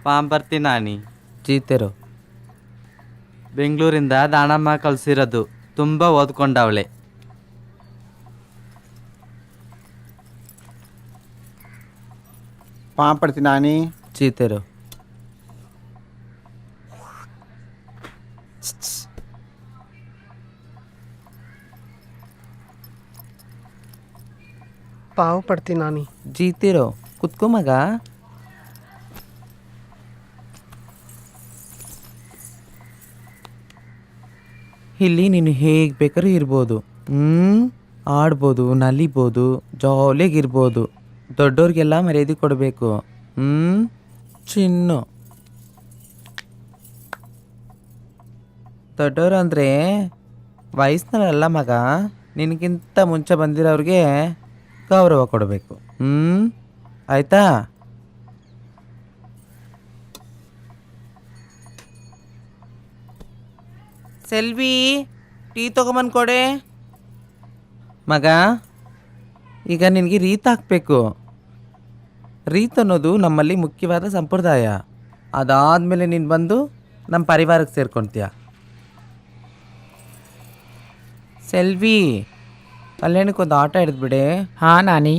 ಪಾಂಬರ್ತಿ ನಾನಿ. ಚೀತೆರು. ಬೆಂಗಳೂರಿಂದ ದಾನಮ್ಮ ಕಳ್ಸಿರೋದು. ತುಂಬ ಓದ್ಕೊಂಡವಳೆ. ಪಾಂಪಡ್ತಿ ನಾನಿ. ಚೀತೆರು. ಪಾವು ಪಡ್ತಿ ನಾನಿ. ಜೀತಿರೋ ಕುತ್ಕೋ ಮಗ. ಇಲ್ಲಿ ನೀನು ಹೇಗೆ ಬೇಕಾದ್ರೂ ಇರ್ಬೋದು. ಆಡ್ಬೋದು, ನಲಿಬೋದು, ಜಾಲಿಯಾಗಿರ್ಬೋದು. ದೊಡ್ಡವ್ರಿಗೆಲ್ಲ ಮರ್ಯಾದೆ ಕೊಡಬೇಕು. ಚಿನ್ನು. ದೊಡ್ಡವರು ಅಂದರೆ ವಯಸ್ಸಿನಲ್ಲ ಮಗ. ನಿನಗಿಂತ ಮುಂಚೆ ಬಂದಿರೋರಿಗೆ ಗೌರವ ಕೊಡಬೇಕು. ಆಯ್ತಾ? ಸೆಲ್ವಿ, ಟೀ ತೊಗೊಂಬಂದು ಕೊಡೆ. ಮಗ, ಈಗ ನಿನಗೆ ರೀತ್ ಹಾಕಬೇಕು. ರೀತ್ ಅನ್ನೋದು ನಮ್ಮಲ್ಲಿ ಮುಖ್ಯವಾದ ಸಂಪ್ರದಾಯ. ಅದಾದಮೇಲೆ ನೀನು ಬಂದು ನಮ್ಮ ಪರಿವಾರಕ್ಕೆ ಸೇರ್ಕೊಳ್ತೀಯ. ಸೆಲ್ವಿ, ಕಲ್ಯಾಣಕ್ಕೊಂದು ಆಟ ಹಿಡಿದ್ಬಿಡೆ. ಹಾಂ ನಾನಿ.